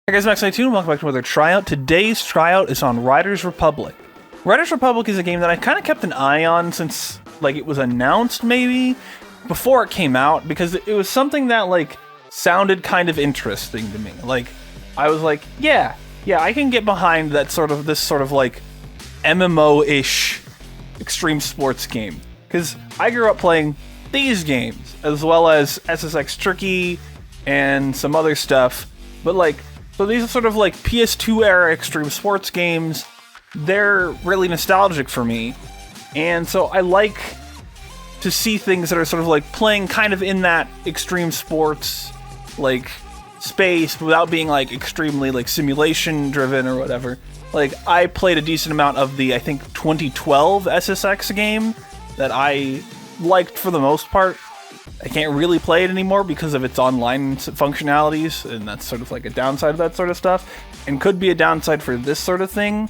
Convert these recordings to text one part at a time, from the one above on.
Hey guys, Max92, welcome back to another tryout. Today's tryout is on Riders Republic. Riders Republic is a game that I kind of kept an eye on since, it was announced, maybe, before it came out, because it was something that, sounded kind of interesting to me. I was like, yeah, I can get behind that this sort of MMO-ish extreme sports game. Because I grew up playing these games, as well as SSX Tricky and some other stuff, but so these are sort of PS2 era extreme sports games. They're really nostalgic for me. And so I like to see things that are sort of playing kind of in that extreme sports space without being extremely simulation driven or whatever. I played a decent amount of the, I think, 2012 SSX game that I liked for the most part. I can't really play it anymore because of its online functionalities, and that's sort of a downside of that sort of stuff, and could be a downside for this sort of thing.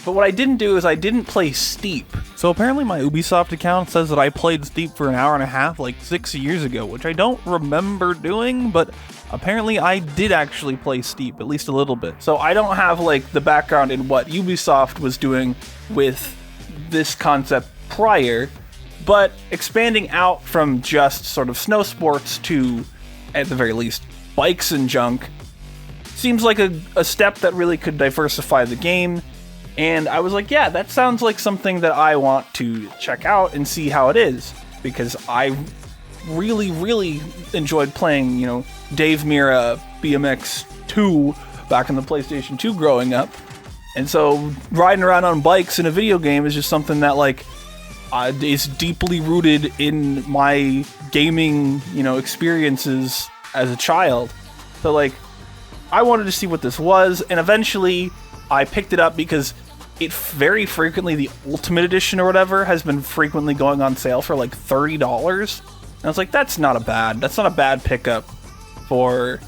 But what I didn't do is I didn't play Steep. So apparently my Ubisoft account says that I played Steep for an hour and a half 6 years ago, which I don't remember doing, but apparently I did actually play Steep, at least a little bit. So I don't have the background in what Ubisoft was doing with this concept prior. But expanding out from just sort of snow sports to, at the very least, bikes and junk, seems like a step that really could diversify the game. And I was like, yeah, that sounds like something that I want to check out and see how it is. Because I really, really enjoyed playing, Dave Mirra BMX 2 back in the PlayStation 2 growing up. And so riding around on bikes in a video game is just something that, is deeply rooted in my gaming, experiences as a child. So, I wanted to see what this was, and eventually I picked it up because it very frequently, the Ultimate Edition or whatever, has been frequently going on sale for $30. And I was like, that's not a bad pickup for,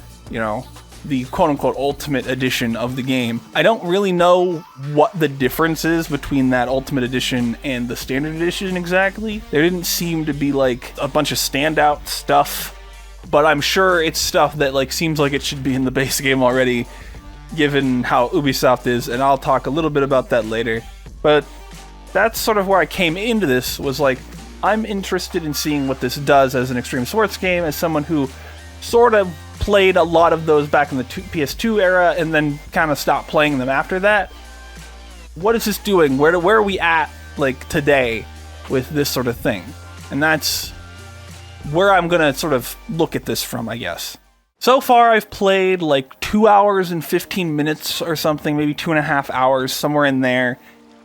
the quote-unquote Ultimate Edition of the game. I don't really know what the difference is between that Ultimate Edition and the Standard Edition exactly. There didn't seem to be a bunch of standout stuff, but I'm sure it's stuff that seems like it should be in the base game already, given how Ubisoft is, and I'll talk a little bit about that later. But that's sort of where I came into this, was I'm interested in seeing what this does as an extreme sports game, as someone who sort of played a lot of those back in the PS2 era and then kind of stopped playing them after that. What is this doing? Where are we at today with this sort of thing? And that's where I'm gonna sort of look at this from, I guess. So far I've played 2 hours and 15 minutes or something, maybe 2.5 hours, somewhere in there.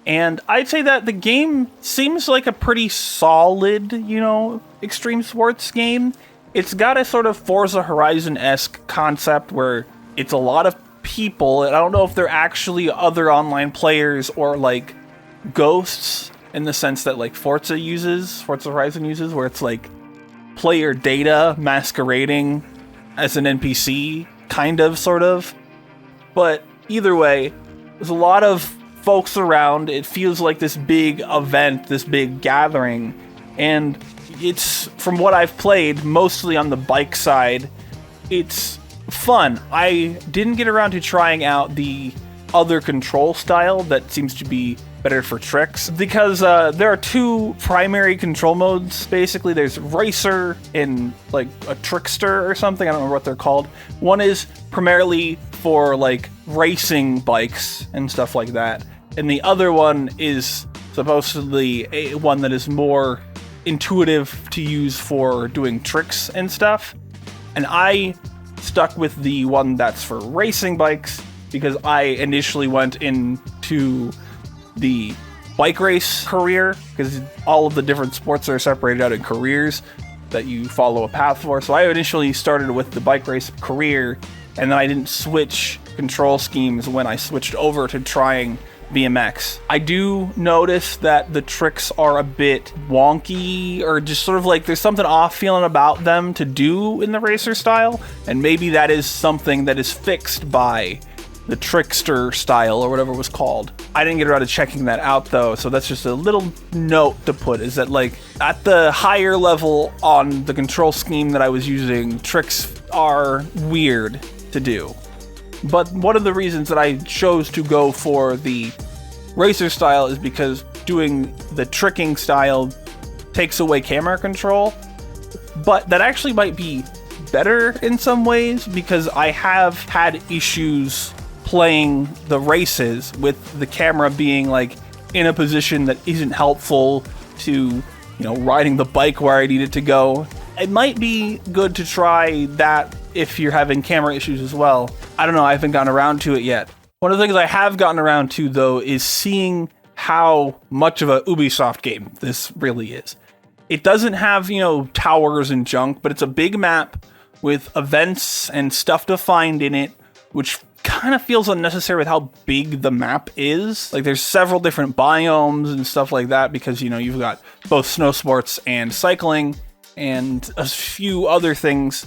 And I'd say that the game seems like a pretty solid, extreme sports game. It's got a sort of Forza Horizon-esque concept where it's a lot of people, and I don't know if they're actually other online players or ghosts in the sense that Forza Horizon uses, where it's player data masquerading as an NPC, sort of. But either way, there's a lot of folks around. It feels like this big event, this big gathering, and it's, from what I've played, mostly on the bike side, it's fun. I didn't get around to trying out the other control style that seems to be better for tricks, because there are two primary control modes, basically. There's Racer and, a Trickster or something, I don't remember what they're called. One is primarily for, racing bikes and stuff like that, and the other one is supposedly one that is more intuitive to use for doing tricks and stuff. And I stuck with the one that's for racing bikes because I initially went into the bike race career, because all of the different sports are separated out in careers that you follow a path for. So I initially started with the bike race career, and then I didn't switch control schemes when I switched over to trying BMX. I do notice that the tricks are a bit wonky, or just sort of there's something off feeling about them to do in the racer style, and maybe that is something that is fixed by the Trickster style or whatever it was called. I didn't get around to checking that out though, so that's just a little note to put, is that at the higher level on the control scheme that I was using, tricks are weird to do. But one of the reasons that I chose to go for the racer style is because doing the tricking style takes away camera control. But that actually might be better in some ways, because I have had issues playing the races with the camera being like in a position that isn't helpful to, riding the bike where I need it to go. It might be good to try that if you're having camera issues as well. I don't know, I haven't gotten around to it yet. One of the things I have gotten around to, though, is seeing how much of a Ubisoft game this really is. It doesn't have, towers and junk, but it's a big map with events and stuff to find in it, which kind of feels unnecessary with how big the map is. Like, there's several different biomes and stuff like that, because, you've got both snow sports and cycling and a few other things,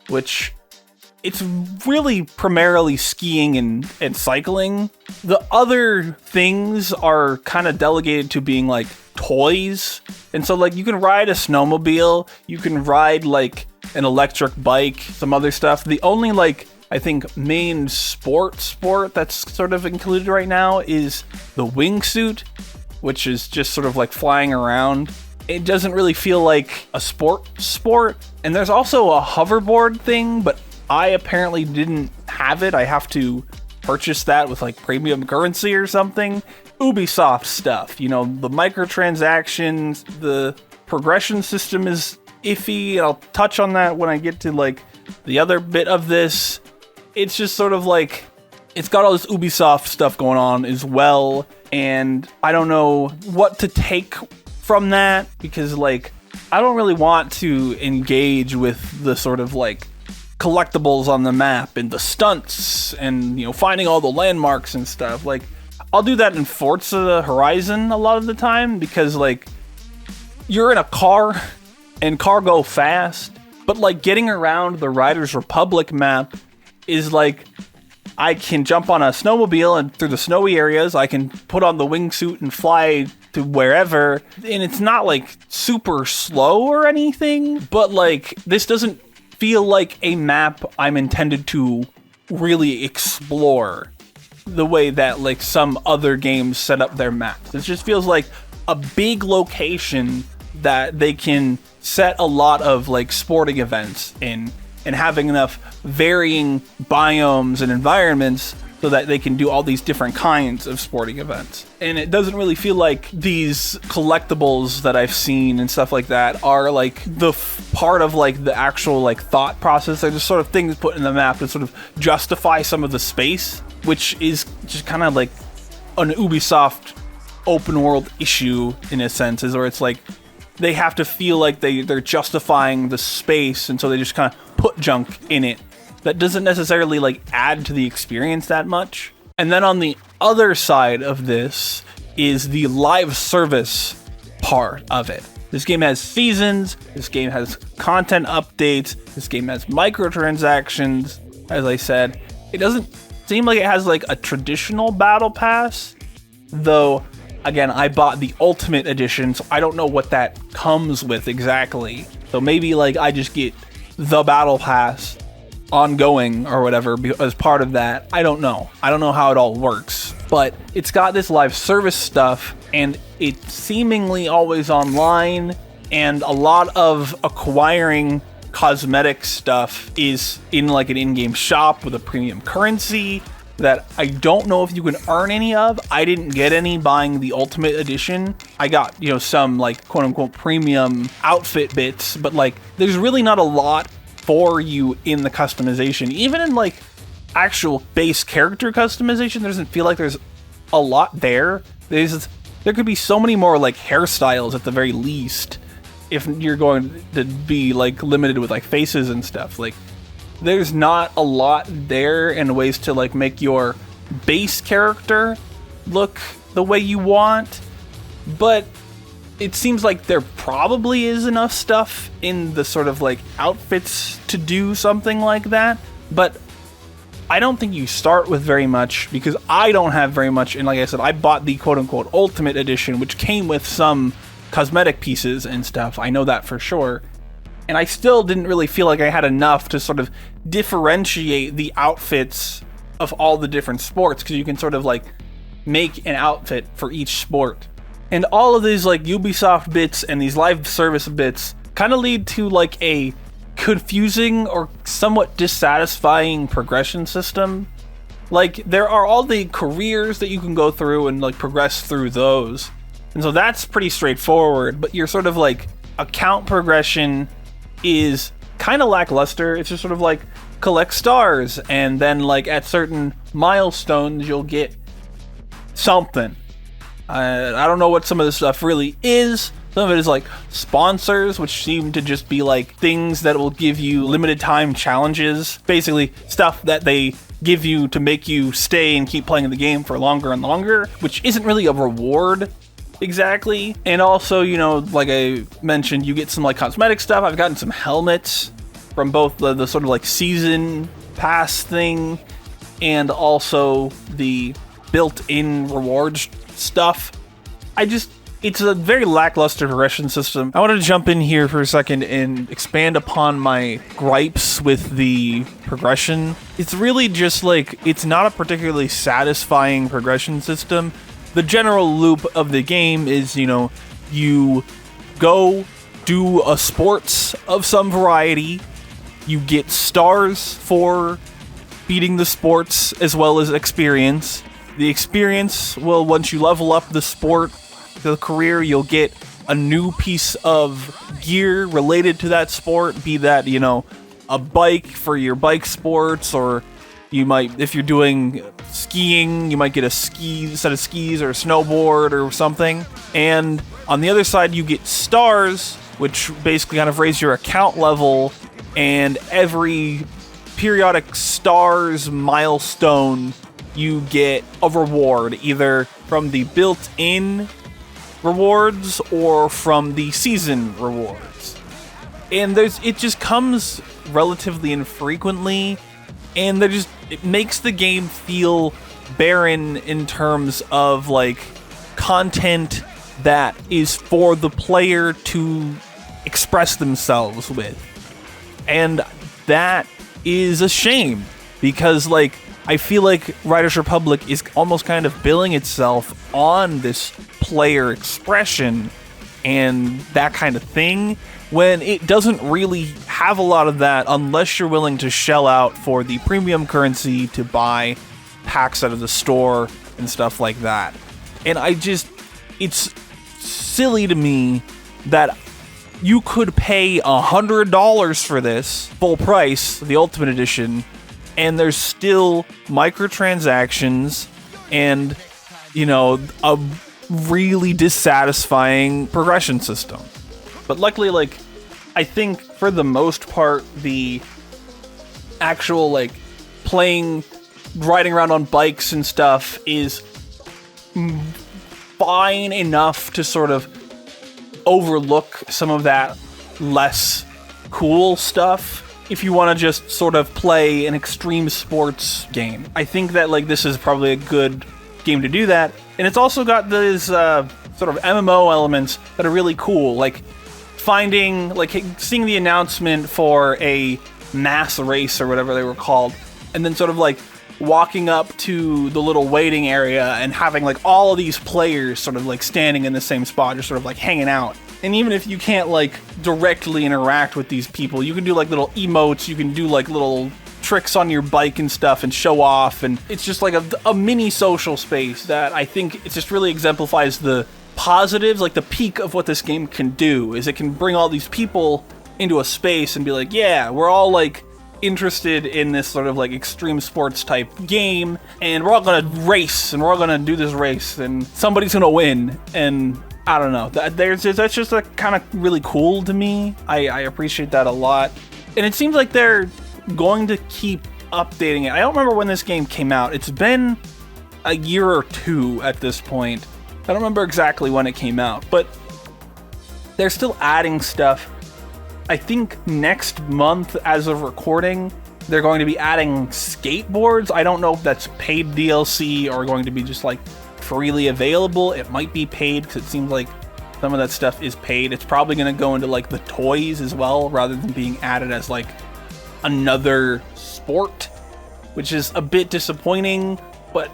which it's really primarily skiing and cycling. The other things are kind of delegated to being like toys. And so like you can ride a snowmobile, you can ride like an electric bike, some other stuff. The only like, I think, main sport that's sort of included right now is the wingsuit, which is just sort of like flying around. It doesn't really feel like a sport. And there's also a hoverboard thing, but I apparently didn't have it. I have to purchase that with like premium currency or something. Ubisoft stuff, the microtransactions, the progression system is iffy. I'll touch on that when I get to like the other bit of this. It's just sort of like, it's got all this Ubisoft stuff going on as well, and I don't know what to take from that, because like I don't really want to engage with the sort of like collectibles on the map and the stunts and finding all the landmarks and stuff. Like, I'll do that in Forza Horizon a lot of the time, because like you're in a car and car go fast, but like getting around the Riders Republic map is like, I can jump on a snowmobile and through the snowy areas, I can put on the wingsuit and fly to wherever, and it's not like super slow or anything, but like this doesn't feel like a map I'm intended to really explore the way that like some other games set up their maps. It just feels like a big location that they can set a lot of like sporting events in, and having enough varying biomes and environments so that they can do all these different kinds of sporting events. And it doesn't really feel like these collectibles that I've seen and stuff like that are like the part of like the actual like thought process. They're just sort of things put in the map to sort of justify some of the space, which is just kind of like an Ubisoft open world issue in a sense, is where it's like they have to feel like they're justifying the space, and so they just kind of put junk in it that doesn't necessarily like add to the experience that much. And then on the other side of this is the live service part of it. This game has seasons, this game has content updates, this game has microtransactions. As I said, it doesn't seem like it has like a traditional battle pass, though again, I bought the Ultimate Edition, so I don't know what that comes with exactly. So maybe like I just get the battle pass ongoing or whatever as part of that. I don't know how it all works, but it's got this live service stuff, and it's seemingly always online, and a lot of acquiring cosmetic stuff is in like an in-game shop with a premium currency that I don't know if you can earn any of. I didn't get any buying the Ultimate Edition. I got, some like quote-unquote premium outfit bits, but like there's really not a lot for you in the customization. Even in like actual base character customization, there doesn't feel like there's a lot there. There could be so many more like hairstyles at the very least if you're going to be like limited with like faces and stuff. Like, there's not a lot there in ways to like make your base character look the way you want, but it seems like there probably is enough stuff in the sort of like outfits to do something like that. But I don't think you start with very much, because I don't have very much. And like I said, I bought the quote unquote Ultimate Edition, which came with some cosmetic pieces and stuff. I know that for sure. And I still didn't really feel like I had enough to sort of differentiate the outfits of all the different sports, because you can sort of like make an outfit for each sport. And all of these like Ubisoft bits and these live service bits kind of lead to like a confusing or somewhat dissatisfying progression system. Like, there are all the careers that you can go through and like progress through those. And so that's pretty straightforward, but your sort of like account progression is kind of lackluster. It's just sort of like collect stars, and then like at certain milestones you'll get something. I don't know what some of this stuff really is. Some of it is like sponsors, which seem to just be like things that will give you limited time challenges. Basically stuff that they give you to make you stay and keep playing the game for longer and longer, which isn't really a reward exactly. And also, you know, like I mentioned, you get some like cosmetic stuff. I've gotten some helmets from both the sort of like season pass thing and also the built-in rewards stuff. It's a very lackluster progression system. I wanted to jump in here for a second and expand upon my gripes with the progression. It's really just like, it's not a particularly satisfying progression system. The general loop of the game is, you know, you go do a sports of some variety, you get stars for beating the sports as well as experience. The experience will, once you level up the sport, the career, you'll get a new piece of gear related to that sport, be that, you know, a bike for your bike sports, or you might, if you're doing skiing, you might get a set of skis or a snowboard or something. And on the other side, you get stars, which basically kind of raise your account level, and every periodic stars milestone, you get a reward, either from the built-in rewards or from the season rewards. And it just comes relatively infrequently, and it makes the game feel barren in terms of like content that is for the player to express themselves with. And that is a shame, because like I feel like Riders Republic is almost kind of billing itself on this player expression and that kind of thing, when it doesn't really have a lot of that unless you're willing to shell out for the premium currency to buy packs out of the store and stuff like that. And it's silly to me that you could pay $100 for this full price, the Ultimate Edition, and there's still microtransactions and, you know, a really dissatisfying progression system. But luckily, like, I think for the most part, the actual, like, riding around on bikes and stuff is fine enough to sort of overlook some of that less cool stuff if you want to just sort of play an extreme sports game. I think that like this is probably a good game to do that. And it's also got these sort of MMO elements that are really cool, like seeing the announcement for a mass race or whatever they were called, and then sort of like walking up to the little waiting area and having like all of these players sort of like standing in the same spot, just sort of like hanging out. And even if you can't like directly interact with these people, you can do like little emotes, you can do like little tricks on your bike and stuff and show off, and it's just like a mini social space that I think it just really exemplifies the positives, like the peak of what this game can do, is it can bring all these people into a space and be like, yeah, we're all like interested in this sort of like extreme sports type game, and we're all gonna race, and we're all gonna do this race, and somebody's gonna win. And I don't know, that's just like kind of really cool to me. I appreciate that a lot, and it seems like they're going to keep updating it. I don't remember when this game came out. It's been a year or two at this point. I don't remember exactly when it came out, but they're still adding stuff. I think next month, as of recording, they're going to be adding skateboards. I don't know if that's paid DLC or going to be just like freely available. It might be paid, because it seems like some of that stuff is paid. It's probably going to go into like the toys as well, rather than being added as like another sport. which is a bit disappointing, but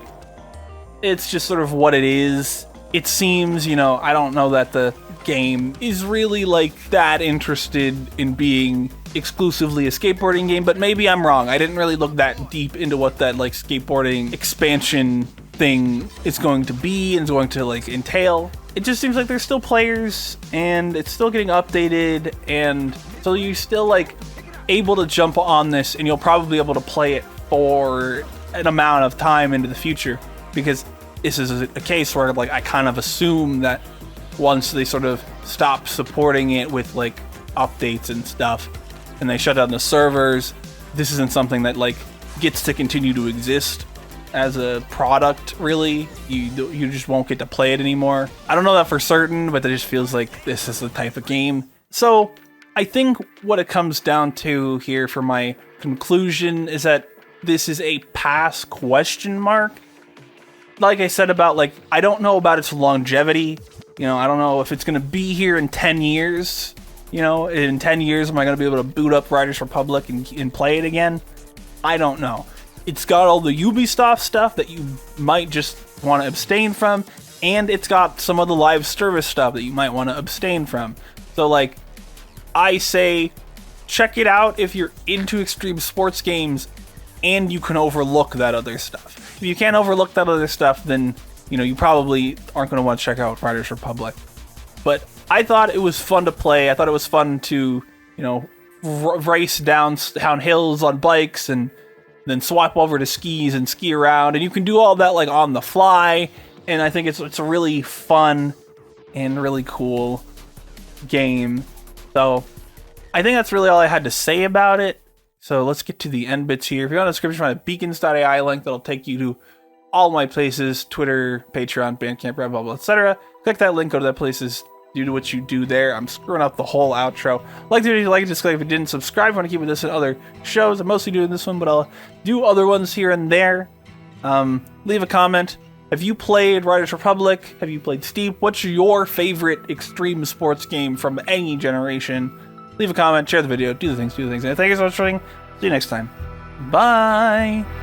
it's just sort of what it is. It seems, you know, I don't know that the game is really like that interested in being exclusively a skateboarding game, but maybe I'm wrong. I didn't really look that deep into what that like skateboarding expansion thing is going to be and is going to like entail. It just seems like there's still players and it's still getting updated, and so you're still like able to jump on this and you'll probably be able to play it for an amount of time into the future, because this is a case where like I kind of assume that once they sort of stop supporting it with like updates and stuff and they shut down the servers, this isn't something that like gets to continue to exist as a product, really. You just won't get to play it anymore. I don't know that for certain, but it just feels like this is the type of game. So I think what it comes down to here for my conclusion is that this is a pass ? Like I said about like, I don't know about its longevity. You know, I don't know if it's going to be here in 10 years. You know, in 10 years, am I going to be able to boot up Riders Republic and play it again? I don't know. It's got all the Ubisoft stuff that you might just want to abstain from, and it's got some of the live service stuff that you might want to abstain from. So, like, I say, check it out if you're into extreme sports games and you can overlook that other stuff. If you can't overlook that other stuff, then, you know, you probably aren't going to want to check out Riders Republic. But I thought it was fun to play. I thought it was fun to, you know, race down hills on bikes and then swap over to skis and ski around. And you can do all that, like, on the fly. And I think it's a really fun and really cool game. So I think that's really all I had to say about it. So let's get to the end bits here. If you want a description, find a beacons.ai link that'll take you to all my places: Twitter, Patreon, Bandcamp, blah, blah, blah, etc. Click that link, go to that places, do what you do there. I'm screwing up the whole outro. Like the video, like it, dislike if you didn't. Subscribe if you want to keep with this and other shows. I'm mostly doing this one, but I'll do other ones here and there. Leave a comment. Have you played Riders Republic? Have you played Steep? What's your favorite extreme sports game from any generation? Leave a comment, share the video, do the things, and thank you so much for watching. See you next time. Bye!